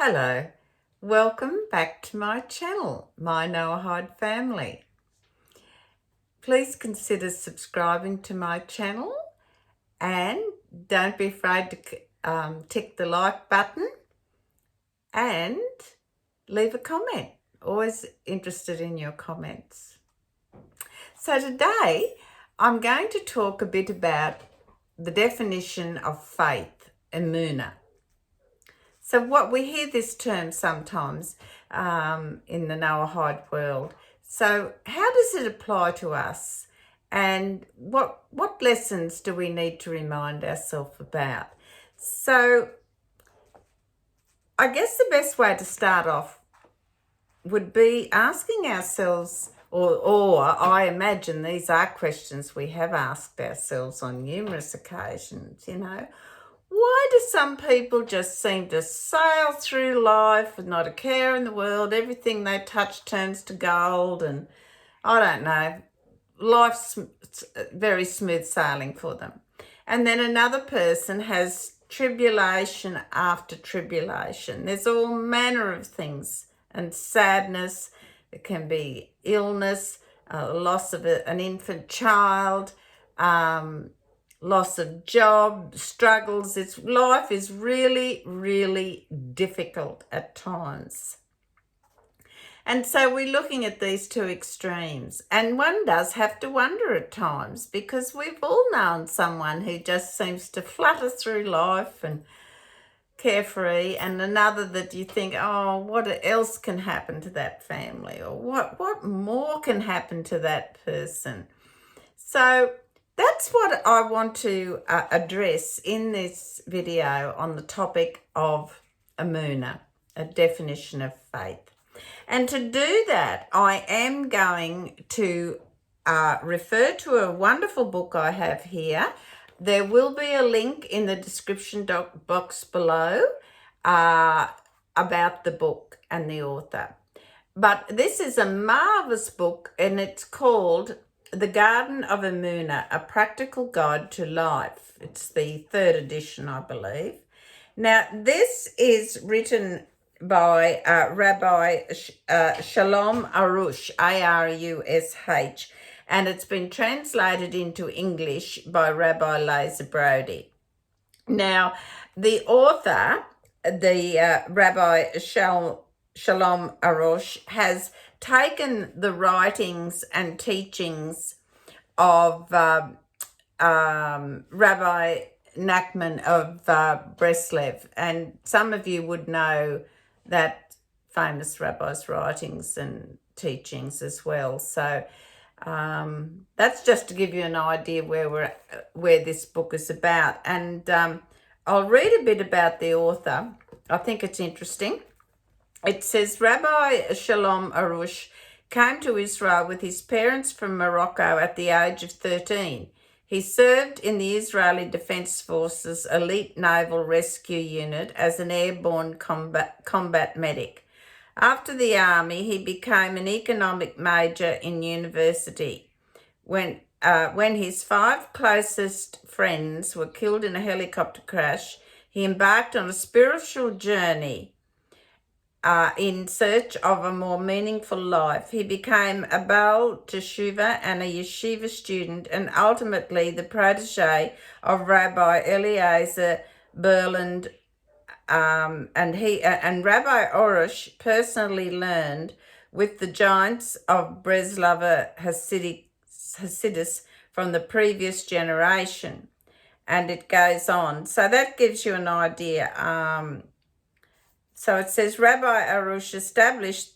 Hello, welcome back to my channel, my Noahide family. Please consider subscribing to my channel and don't be afraid to tick the like button and leave a comment. Always interested in your comments. So today I'm going to talk a bit about the definition of faith, Emuna. So what we hear this term sometimes in the Noahide world. So how does it apply to us? And what lessons do we need to remind ourselves about? So I guess the best way to start off would be asking ourselves, or I imagine these are questions we have asked ourselves on numerous occasions, why do some people just seem to sail through life with not a care in the world? Everything they touch turns to gold, and I don't know, life's very smooth sailing for them. And then another person has tribulation after tribulation. There's all manner of things, and sadness. It can be illness, loss of an infant child, loss of job, struggles. Life is really, really difficult at times. And so we're looking at these two extremes. And one does have to wonder at times, because we've all known someone who just seems to flutter through life and carefree, and another that you think, oh, what else can happen to that family? Or what more can happen to that person? So that's what I want to address in this video on the topic of Emuna, a definition of faith. And to do that, I am going to refer to a wonderful book I have here. There will be a link in the description box below about the book and the author. But this is a marvelous book, and it's called The Garden of Emuna, A Practical Guide to Life. It's the 3rd edition, I believe. Now, this is written by Rabbi Shalom Arush, A-R-U-S-H, and it's been translated into English by Rabbi Lazer Brody. Now, the author, the Rabbi Shalom Arush, has taken the writings and teachings of Rabbi Nachman of Breslev, and some of you would know that famous rabbi's writings and teachings as well. So that's just to give you an idea where this book is about. And I'll read a bit about the author. I think it's interesting. It says, Rabbi Shalom Arush came to Israel with his parents from Morocco at the age of 13. He served in the Israeli Defense Forces Elite Naval Rescue Unit as an airborne combat medic. After the army, he became an economic major in university. When his 5 closest friends were killed in a helicopter crash, he embarked on a spiritual journey in search of a more meaningful life. He became a Baal Teshuvah and a yeshiva student, and ultimately the protege of Rabbi Eliezer Berland. And Rabbi Arush personally learned with the giants of Breslava Hasidus from the previous generation, and it goes on. So that gives you an idea. So it says Rabbi Arush established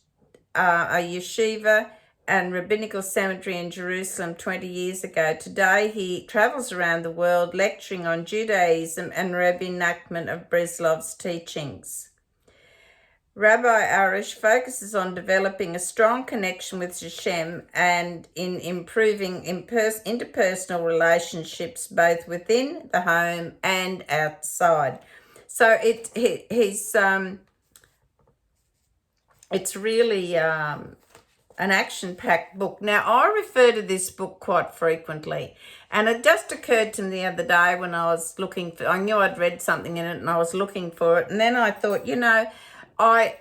a yeshiva and rabbinical cemetery in Jerusalem 20 years ago. Today he travels around the world lecturing on Judaism and Rabbi Nachman of Breslov's teachings. Rabbi Arush focuses on developing a strong connection with Hashem and in improving interpersonal relationships both within the home and outside. So it's really an action-packed book. Now, I refer to this book quite frequently, and it just occurred to me the other day when I was looking for, I knew I'd read something in it and I was looking for it, and then I thought, I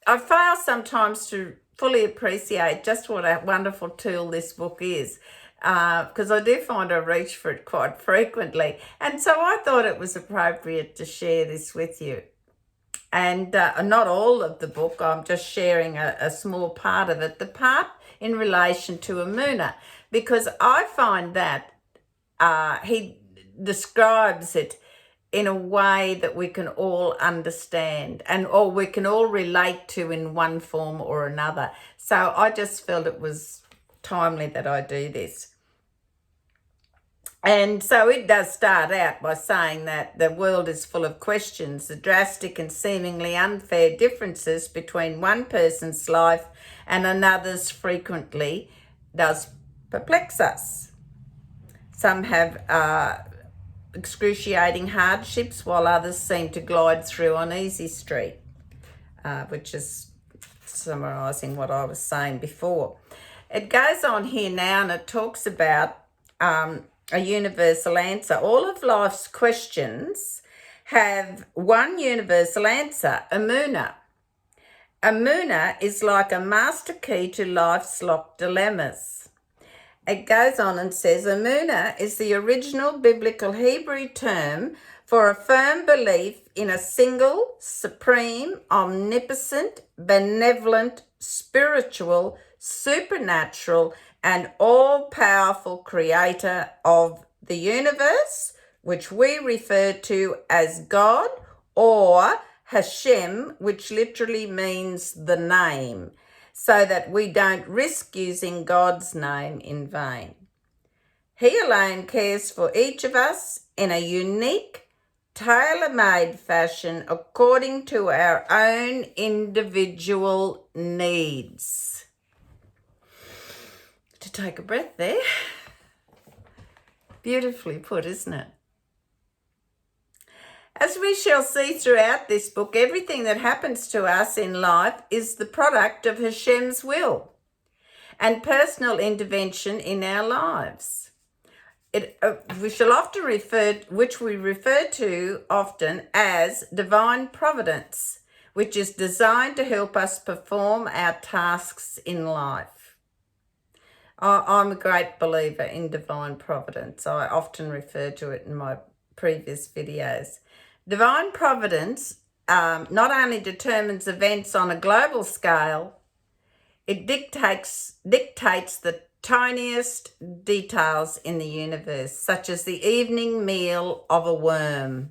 fail sometimes to fully appreciate just what a wonderful tool this book is, because I do find I reach for it quite frequently. And so I thought it was appropriate to share this with you. And not all of the book, I'm just sharing a small part of it, the part in relation to Emuna, because I find that he describes it in a way that we can all understand or we can all relate to in one form or another. So I just felt it was timely that I do this. And so it does start out by saying that the world is full of questions. The drastic and seemingly unfair differences between one person's life and another's frequently does perplex us. Some have excruciating hardships while others seem to glide through on easy street, which is summarising what I was saying before. It goes on here now and it talks about a universal answer. All of life's questions have one universal answer, Emuna. Emuna is like a master key to life's locked dilemmas. It goes on and says, Emuna is the original biblical Hebrew term for a firm belief in a single, supreme, omnipotent, benevolent, spiritual, supernatural, and all-powerful creator of the universe, which we refer to as God, or Hashem, which literally means the name, so that we don't risk using God's name in vain. He alone cares for each of us in a unique, tailor-made fashion according to our own individual needs. To take a breath there. Beautifully put, isn't it? As we shall see throughout this book, everything that happens to us in life is the product of Hashem's will and personal intervention in our lives. We shall often which we refer to often as divine providence, which is designed to help us perform our tasks in life. I'm a great believer in divine providence. I often refer to it in my previous videos. Divine providence not only determines events on a global scale, it dictates the tiniest details in the universe, such as the evening meal of a worm.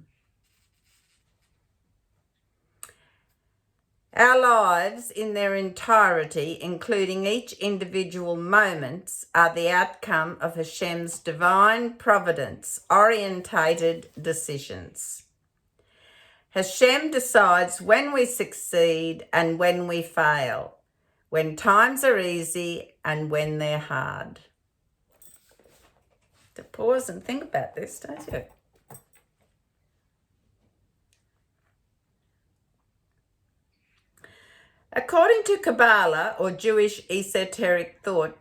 Our lives in their entirety, including each individual moments, are the outcome of Hashem's divine providence orientated decisions. Hashem decides when we succeed and when we fail, when times are easy and when they're hard. To pause and think about this, don't you? According to Kabbalah, or Jewish esoteric thought,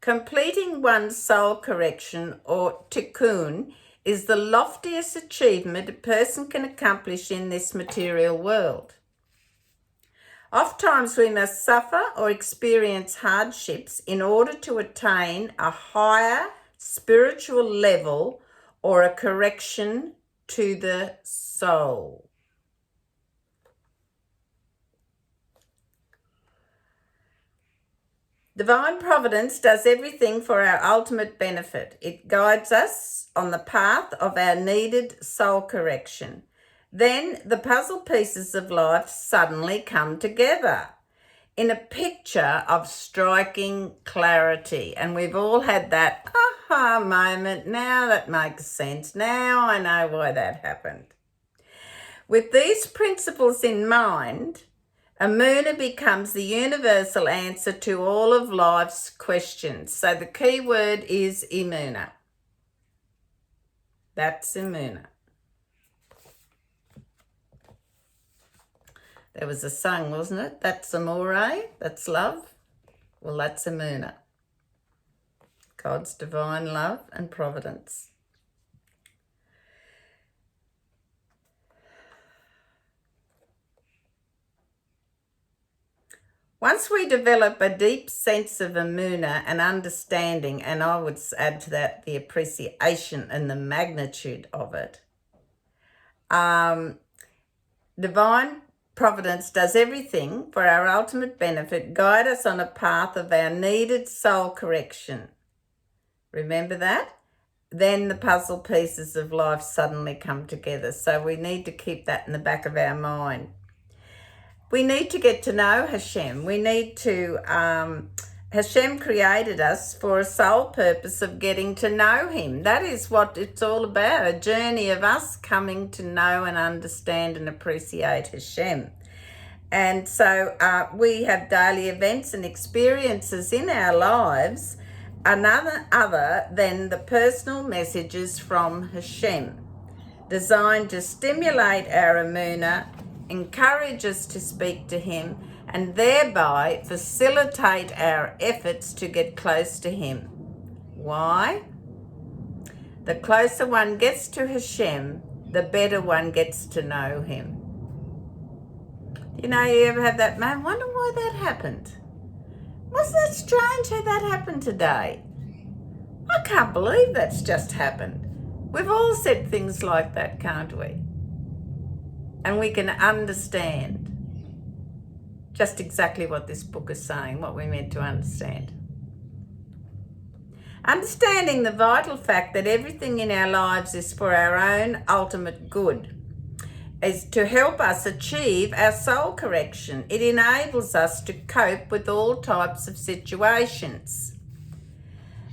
completing one's soul correction, or tikkun, is the loftiest achievement a person can accomplish in this material world. Oftentimes we must suffer or experience hardships in order to attain a higher spiritual level or a correction to the soul. Divine providence does everything for our ultimate benefit. It guides us on the path of our needed soul correction. Then the puzzle pieces of life suddenly come together in a picture of striking clarity. And we've all had that aha moment. Now that makes sense. Now I know why that happened. With these principles in mind, Emuna becomes the universal answer to all of life's questions. So the key word is Emuna. That's Emuna. There was a song, wasn't it? That's amore, that's love. Well, that's Emuna. God's divine love and providence. Once we develop a deep sense of Emuna and understanding, and I would add to that the appreciation and the magnitude of it, divine providence does everything for our ultimate benefit, guide us on a path of our needed soul correction. Remember that? Then the puzzle pieces of life suddenly come together. So we need to keep that in the back of our mind. We need to get to know Hashem. We need to, Hashem created us for a sole purpose of getting to know him. That is what it's all about, a journey of us coming to know and understand and appreciate Hashem. And so we have daily events and experiences in our lives, other than the personal messages from Hashem, designed to stimulate our Emuna, encourage us to speak to him, and thereby facilitate our efforts to get close to him. Why? The closer one gets to Hashem, the better one gets to know him. You know, you ever have that moment, wonder why that happened? Wasn't that strange how that happened today? I can't believe that's just happened. We've all said things like that, can't we? And we can understand just exactly what this book is saying, what we're meant to understand. Understanding the vital fact that everything in our lives is for our own ultimate good is to help us achieve our soul correction. It enables us to cope with all types of situations.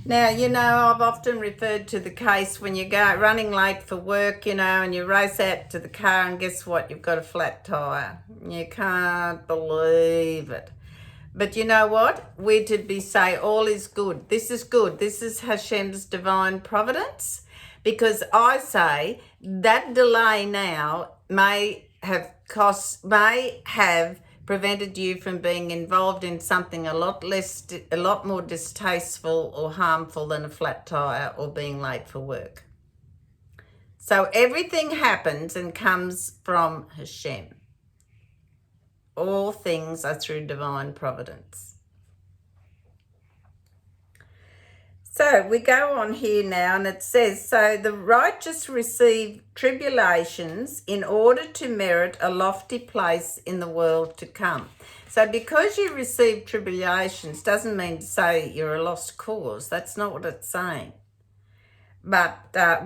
Now, you know, I've often referred to the case when you go running late for work, you know, and you race out to the car and guess what? You've got a flat tyre. You can't believe it. But you know what? We're to say all is good. This is good. This is Hashem's divine providence. Because I say that delay now may have prevented you from being involved in something a lot more distasteful or harmful than a flat tire or being late for work. So everything happens and comes from Hashem. All things are through divine providence. So we go on here now and it says, so the righteous receive tribulations in order to merit a lofty place in the world to come. So because you receive tribulations doesn't mean to say you're a lost cause. That's not what it's saying. But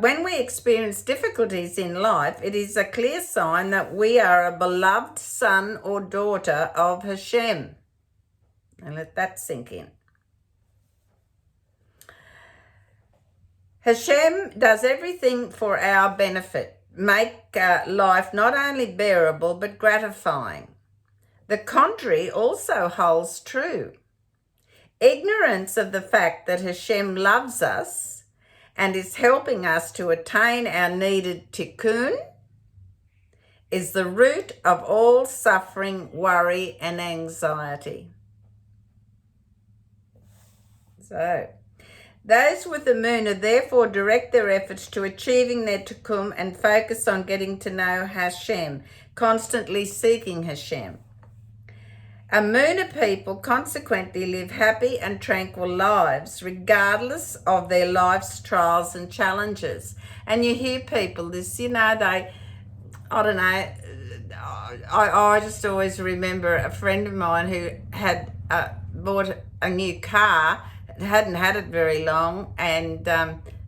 when we experience difficulties in life, it is a clear sign that we are a beloved son or daughter of Hashem. And let that sink in. Hashem does everything for our benefit, make life not only bearable but gratifying. The contrary also holds true. Ignorance of the fact that Hashem loves us and is helping us to attain our needed tikkun is the root of all suffering, worry, and anxiety. So, those with Emuna therefore direct their efforts to achieving their tikkun and focus on getting to know Hashem, constantly seeking Hashem. Emuna people consequently live happy and tranquil lives, regardless of their life's trials and challenges. And you hear people, this, you know, I just always remember a friend of mine who had bought a new car, hadn't had it very long, and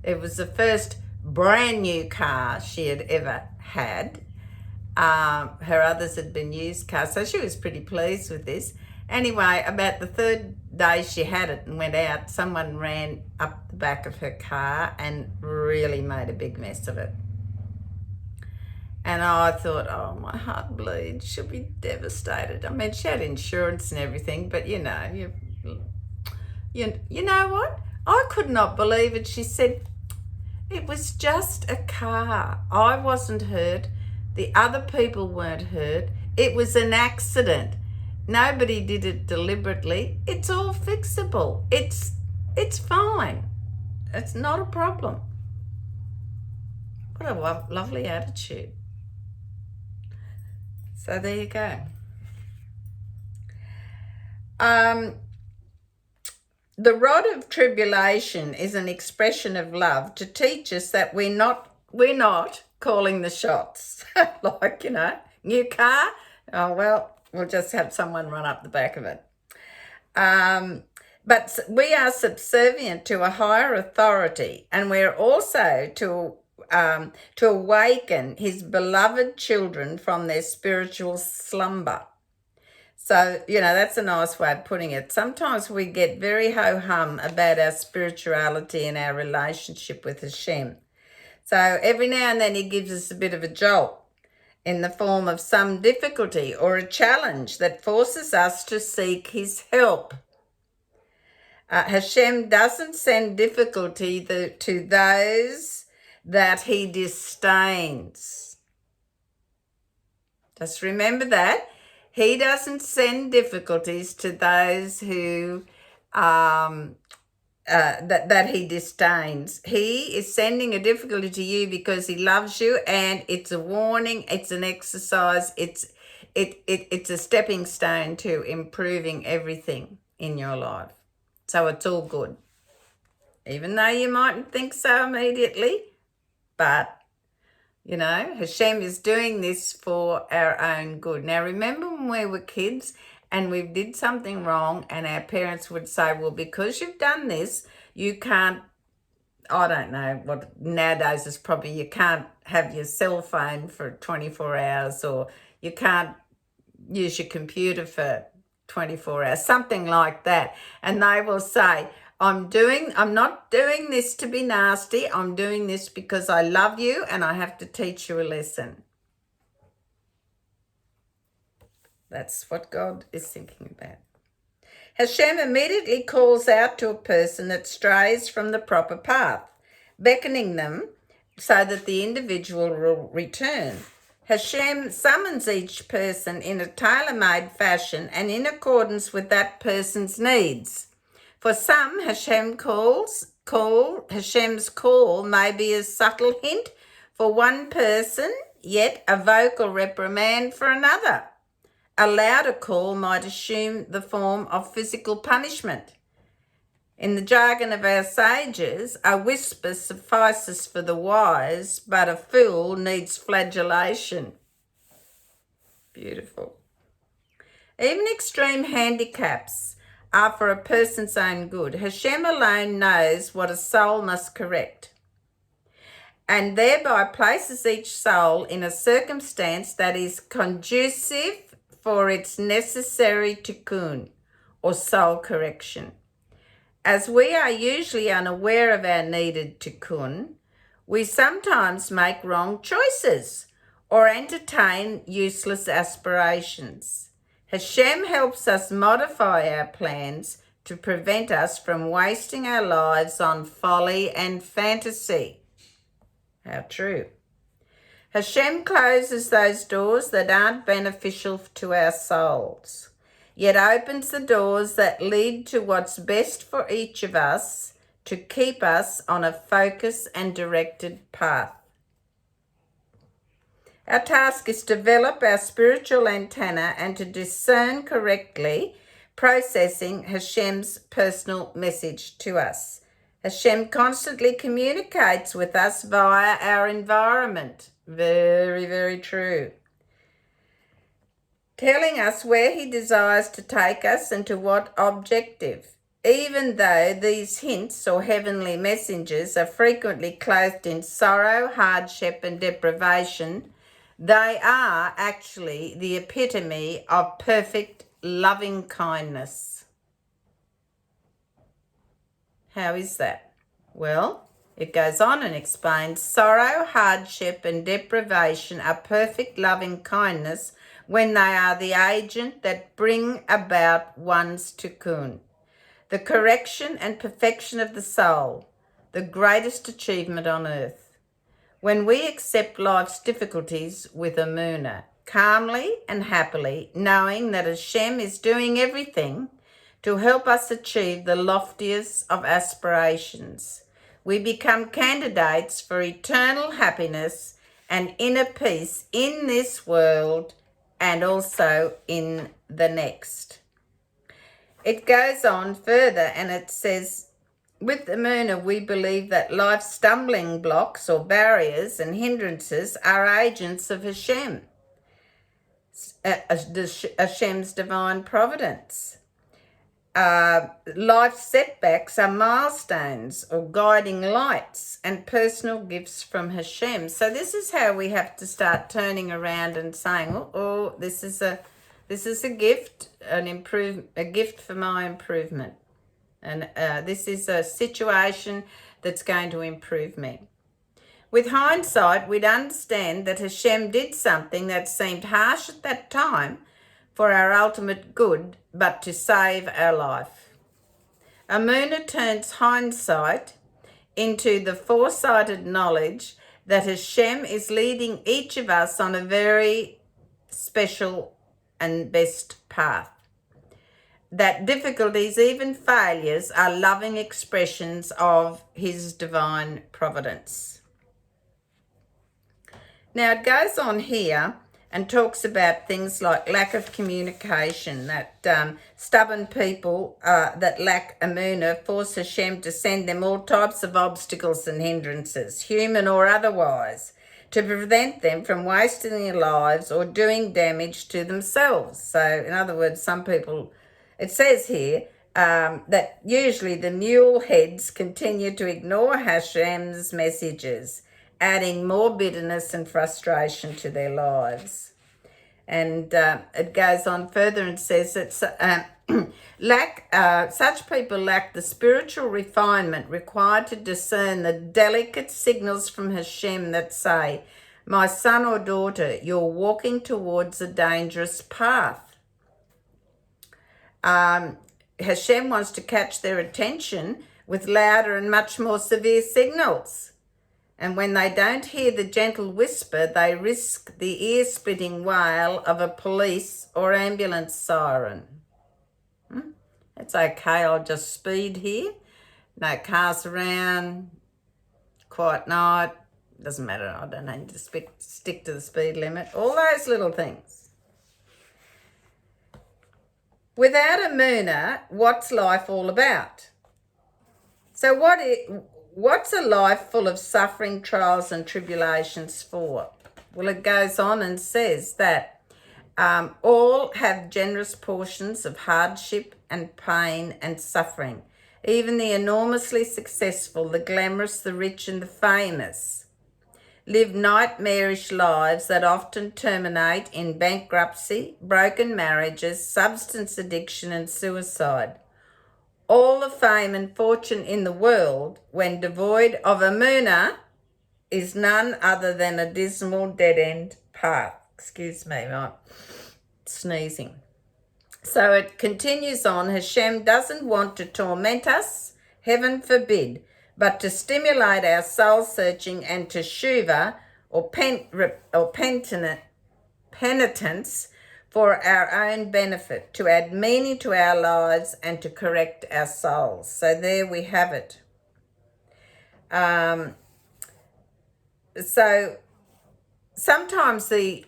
it was the first brand new car she had ever had. Her others had been used cars, so she was pretty pleased with this. Anyway, about the third day she had it and went out, someone ran up the back of her car and really made a big mess of it. And I thought, oh, my heart bleeds. She'll be devastated. I mean, she had insurance and everything, but you know, you know what? I could not believe it. She said, it was just a car. I wasn't hurt. The other people weren't hurt. It was an accident. Nobody did it deliberately. It's all fixable. It's fine. It's not a problem. What a lovely attitude. So there you go. The rod of tribulation is an expression of love to teach us that we're not calling the shots. Like, new car. Oh, well, we'll just have someone run up the back of it. But we are subservient to a higher authority, and we're also to awaken his beloved children from their spiritual slumber. So, that's a nice way of putting it. Sometimes we get very ho-hum about our spirituality and our relationship with Hashem. So every now and then he gives us a bit of a jolt in the form of some difficulty or a challenge that forces us to seek his help. Hashem doesn't send difficulty to those that he disdains. Just remember that. He doesn't send difficulties to those who that he disdains. He is sending a difficulty to you because he loves you, and it's a warning, it's an exercise, it's a stepping stone to improving everything in your life. So it's all good. Even though you mightn't think so immediately, but Hashem is doing this for our own good. Now, remember when we were kids and we did something wrong and our parents would say, well, because you've done this, you can't, I don't know, what nowadays is probably you can't have your cell phone for 24 hours, or you can't use your computer for 24 hours, something like that. And they will say, I'm not doing this to be nasty. I'm doing this because I love you and I have to teach you a lesson. That's what God is thinking about. Hashem immediately calls out to a person that strays from the proper path, beckoning them so that the individual will return. Hashem summons each person in a tailor-made fashion and in accordance with that person's needs. For some, Hashem's call may be a subtle hint for one person, yet a vocal reprimand for another. A louder call might assume the form of physical punishment. In the jargon of our sages, a whisper suffices for the wise, but a fool needs flagellation. Beautiful. Even extreme handicaps are for a person's own good. Hashem alone knows what a soul must correct, and thereby places each soul in a circumstance that is conducive for its necessary tikkun, or soul correction. As we are usually unaware of our needed tikkun, we sometimes make wrong choices or entertain useless aspirations. Hashem helps us modify our plans to prevent us from wasting our lives on folly and fantasy. How true. Hashem closes those doors that aren't beneficial to our souls, yet opens the doors that lead to what's best for each of us to keep us on a focused and directed path. Our task is to develop our spiritual antenna and to discern correctly, processing Hashem's personal message to us. Hashem constantly communicates with us via our environment. Very, very true. Telling us where he desires to take us and to what objective. Even though these hints or heavenly messengers are frequently clothed in sorrow, hardship, and deprivation, they are actually the epitome of perfect loving kindness. How is that? Well, it goes on and explains, sorrow, hardship, and deprivation are perfect loving kindness when they are the agent that bring about one's tikkun, the correction and perfection of the soul, the greatest achievement on earth. When we accept life's difficulties with Emuna, calmly and happily, knowing that Hashem is doing everything to help us achieve the loftiest of aspirations, we become candidates for eternal happiness and inner peace in this world and also in the next. it goes on further and it says, with Emuna, we believe that life's stumbling blocks or barriers and hindrances are agents of Hashem's divine providence. Life setbacks are milestones or guiding lights and personal gifts from Hashem. So this is how we have to start turning around and saying, "Oh, this is a gift, a gift for my improvement, and this is a situation that's going to improve me." With hindsight, we'd understand that Hashem did something that seemed harsh at that time for our ultimate good, but to save our life. Emuna turns hindsight into the foresighted knowledge that Hashem is leading each of us on a very special and best path. That difficulties, even failures, are loving expressions of His divine providence. Now it goes on here and talks about things like lack of communication, that stubborn people that lack Emuna force Hashem to send them all types of obstacles and hindrances, human or otherwise, to prevent them from wasting their lives or doing damage to themselves. So in other words, some people, it says here, that usually the mule heads continue to ignore Hashem's messages, adding more bitterness and frustration to their lives. And it goes on further and says that such people lack the spiritual refinement required to discern the delicate signals from Hashem that say, "My son or daughter, you're walking towards a dangerous path." Hashem wants to catch their attention with louder and much more severe signals. And when they don't hear the gentle whisper, they risk the ear-splitting wail of a police or ambulance siren. It's okay, I'll just speed here. No cars around, quiet night, doesn't matter, I don't need to stick to the speed limit. All those little things. Without Emuna, what's life all about? So what's a life full of suffering, trials and tribulations for? Well, it goes on and says that all have generous portions of hardship and pain and suffering. Even the enormously successful, the glamorous, the rich and the famous live nightmarish lives that often terminate in bankruptcy, broken marriages, substance addiction and suicide. All the fame and fortune in the world, when devoid of Emuna, is none other than a dismal dead-end path. Excuse me, my sneezing. So it continues on, Hashem doesn't want to torment us, heaven forbid, but to stimulate our soul-searching and teshuva, or penitence, for our own benefit, to add meaning to our lives and to correct our souls. So there we have it. So sometimes the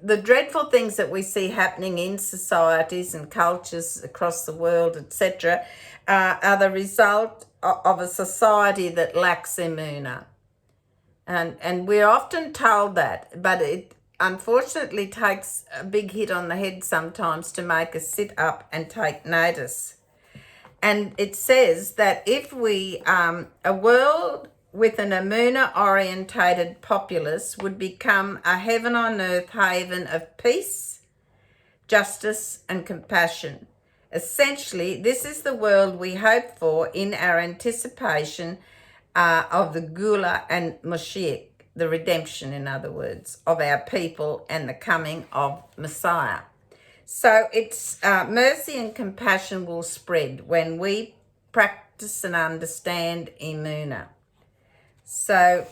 dreadful things that we see happening in societies and cultures across the world, etc., are the result of a society that lacks Emuna. And we're often told that, but it unfortunately takes a big hit on the head sometimes to make us sit up and take notice. And it says that if we, a world with an Emuna-orientated populace would become a heaven on earth haven of peace, justice and compassion. Essentially, this is the world we hope for in our anticipation of the Gula and Moshiach, the redemption, in other words, of our people and the coming of Messiah. So it's mercy and compassion will spread when we practice and understand Emuna. So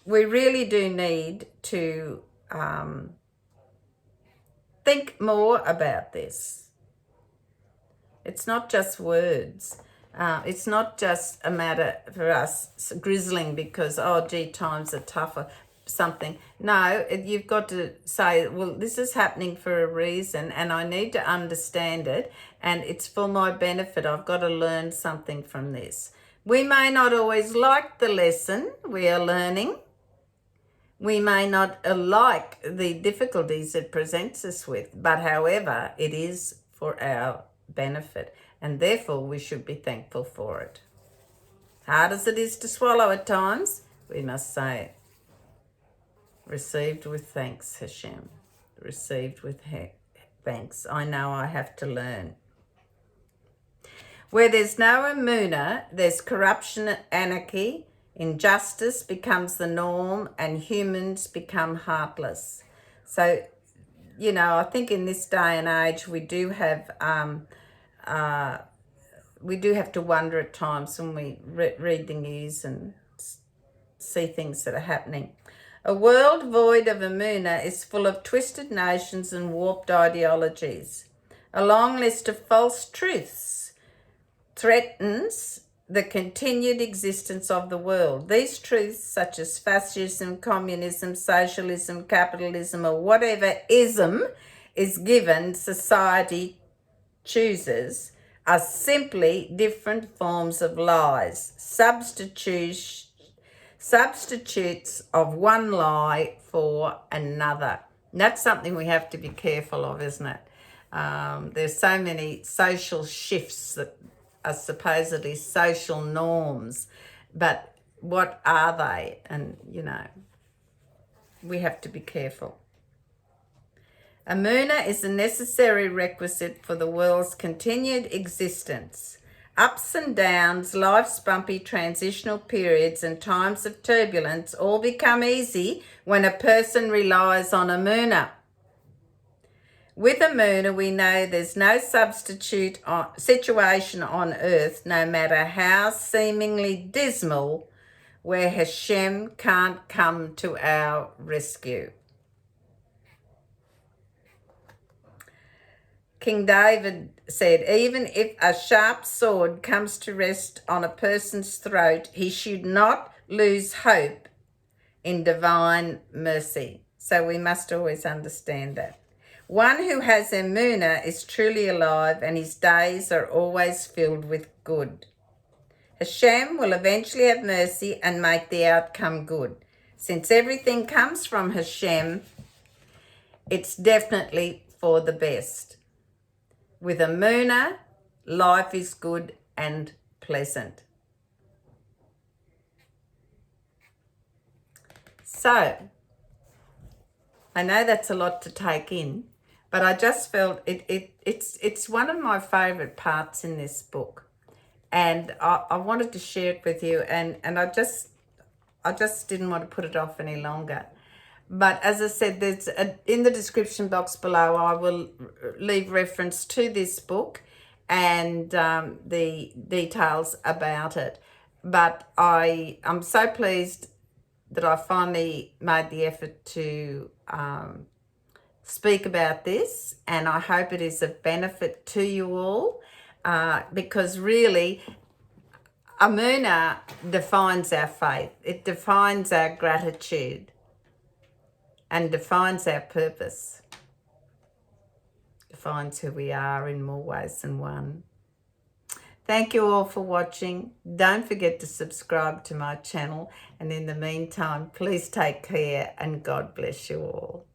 we really do need to think more about this. It's not just words. It's not just a matter for us grizzling because, oh, gee, times are tougher. something. No, you've got to say, well, this is happening for a reason and I need to understand it and it's for my benefit. I've got to learn something from this. We may not always like the lesson we are learning. We may not like the difficulties it presents us with, but however, it is for our benefit and therefore we should be thankful for it. Hard as it is to swallow at times, we must say it. Received with thanks, Hashem. Received with thanks. I know I have to learn. Where there's no Emuna, there's corruption and anarchy. Injustice becomes the norm and humans become heartless. So, you know, I think in this day and age we do have to wonder at times when we read the news and see things that are happening. A world void of Emuna is full of twisted notions and warped ideologies. A long list of false truths threatens the continued existence of the world. These truths, such as fascism, communism, socialism, capitalism, or whatever ism is given society chooses, are simply different forms of lies, substitutes of one lie for another. And that's something we have to be careful of, isn't it? There's so many social shifts that are supposedly social norms, but what are they? And, you know, we have to be careful. Emuna is a necessary requisite for the world's continued existence. Ups and downs, life's bumpy transitional periods and times of turbulence all become easy when a person relies on Emuna. With Emuna, we know there's no substitute situation on earth, no matter how seemingly dismal, where Hashem can't come to our rescue. King David said, even if a sharp sword comes to rest on a person's throat, he should not lose hope in divine mercy. So we must always understand that. One who has Emuna is truly alive and his days are always filled with good. Hashem will eventually have mercy and make the outcome good. Since everything comes from Hashem, it's definitely for the best. With Emuna, life is good and pleasant. So, I know that's a lot to take in, but I just felt it's one of my favourite parts in this book. And I wanted to share it with you, and I just didn't want to put it off any longer. But as I said, there's in the description box below, I will leave reference to this book and the details about it. But I'm so pleased that I finally made the effort to speak about this, and I hope it is of benefit to you all, because really Emuna defines our faith. It defines our gratitude and defines our purpose, defines who we are in more ways than one. Thank you all for watching. Don't forget to subscribe to my channel, and in the meantime, please take care and God bless you all.